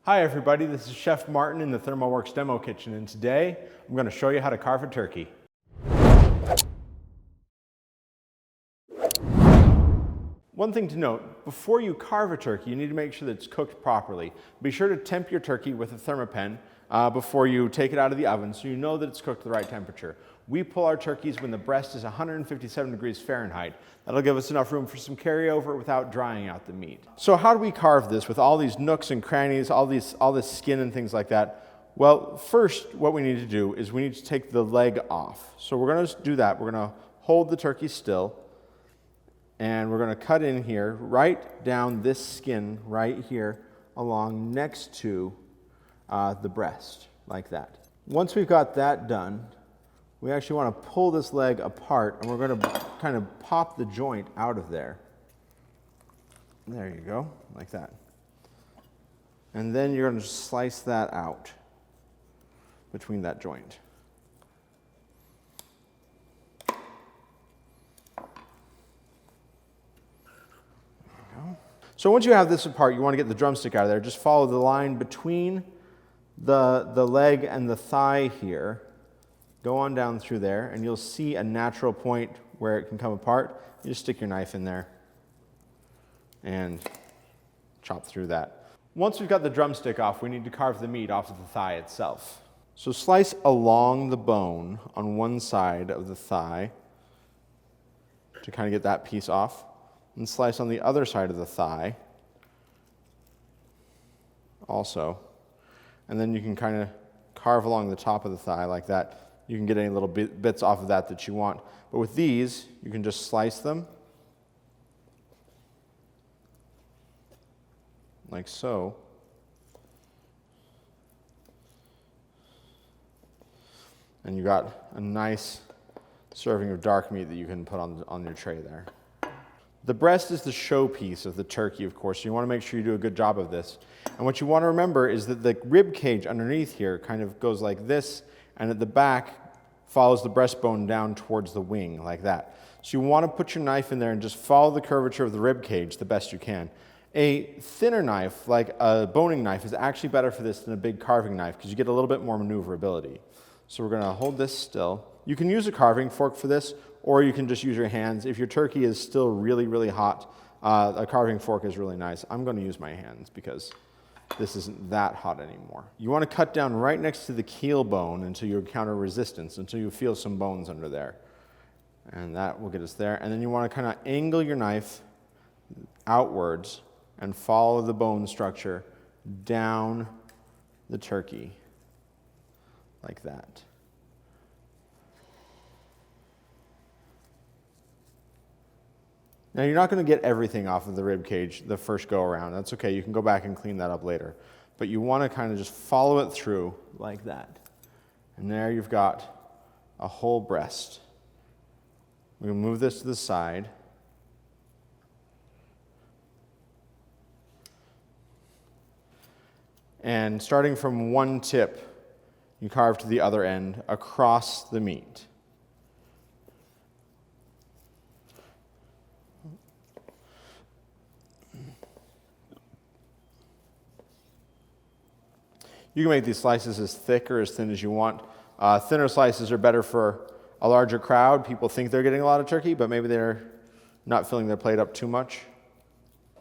Hi everybody, this is Chef Martin in the ThermoWorks Demo Kitchen, and today I'm going to show you how to carve a turkey. One thing to note, before you carve a turkey, you need to make sure that it's cooked properly. Be sure to temp your turkey with a Thermapen before you take it out of the oven so you know that it's cooked at the right temperature. We pull our turkeys when the breast is 157 degrees Fahrenheit. That'll give us enough room for some carryover without drying out the meat. So how do we carve this with all these nooks and crannies, all this skin and things like that? Well, first what we need to do is we need to take the leg off. So we're going to do that. We're going to hold the turkey still. And we're going to cut in here, right down this skin right here along next to the breast, like that. Once we've got that done, we actually want to pull this leg apart, and we're going to kind of pop the joint out of there. There you go, like that. And then you're going to slice that out between that joint. So once you have this apart, you want to get the drumstick out of there. Just follow the line between the leg and the thigh here. Go on down through there, and you'll see a natural point where it can come apart. You just stick your knife in there and chop through that. Once we've got the drumstick off, we need to carve the meat off of the thigh itself. So slice along the bone on one side of the thigh to kind of get that piece off. And slice on the other side of the thigh also. And then you can kind of carve along the top of the thigh like that. You can get any little bits off of that you want. But with these, you can just slice them like so. And you got a nice serving of dark meat that you can put on your tray there. The breast is the showpiece of the turkey, of course, so you want to make sure you do a good job of this. And what you want to remember is that the rib cage underneath here kind of goes like this, and at the back follows the breastbone down towards the wing, like that. So you want to put your knife in there and just follow the curvature of the rib cage the best you can. A thinner knife, like a boning knife, is actually better for this than a big carving knife because you get a little bit more maneuverability. So we're going to hold this still. You can use a carving fork for this, or you can just use your hands. If your turkey is still really, really hot, a carving fork is really nice. I'm going to use my hands because this isn't that hot anymore. You want to cut down right next to the keel bone until you encounter resistance, until you feel some bones under there. And that will get us there. And then you want to kind of angle your knife outwards and follow the bone structure down the turkey, like that. Now you're not going to get everything off of the rib cage the first go around. That's okay, you can go back and clean that up later. But you want to kind of just follow it through like that. And there you've got a whole breast. We'll move this to the side. And starting from one tip, you carve to the other end across the meat. You can make these slices as thick or as thin as you want. Thinner slices are better for a larger crowd. People think they're getting a lot of turkey, but maybe they're not filling their plate up too much.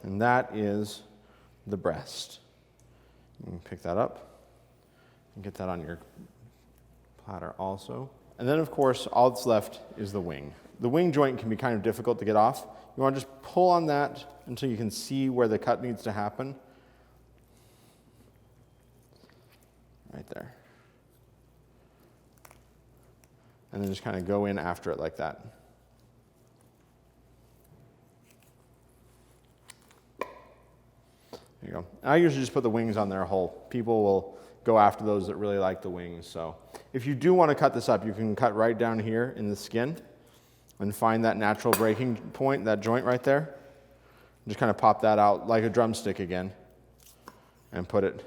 And that is the breast. You can pick that up and get that on your platter also. And then, of course, all that's left is the wing. The wing joint can be kind of difficult to get off. You want to just pull on that until you can see where the cut needs to happen. Right there. And then just kind of go in after it like that. There you go. I usually just put the wings on there whole. People will go after those that really like the wings. So if you do want to cut this up, you can cut right down here in the skin and find that natural breaking point, that joint right there. Just kind of pop that out like a drumstick again and put it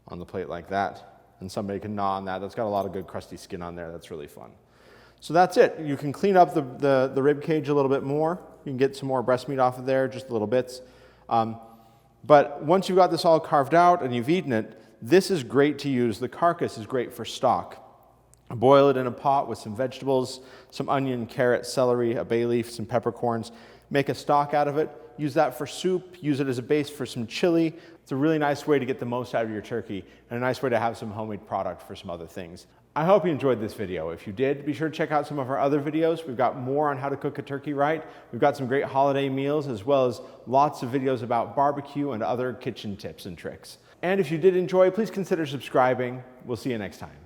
on the plate like that, and somebody can gnaw on that. That's got a lot of good crusty skin on there. That's really fun. So that's it. You can clean up the rib cage a little bit more. You can get some more breast meat off of there, just little bits. But once you've got this all carved out and you've eaten it, this is great to use. The carcass is great for stock. Boil it in a pot with some vegetables, some onion, carrot, celery, a bay leaf, some peppercorns. Make a stock out of it. Use that for soup. Use it as a base for some chili. It's a really nice way to get the most out of your turkey and a nice way to have some homemade product for some other things. I hope you enjoyed this video. If you did, be sure to check out some of our other videos. We've got more on how to cook a turkey right. We've got some great holiday meals as well as lots of videos about barbecue and other kitchen tips and tricks. And if you did enjoy, please consider subscribing. We'll see you next time.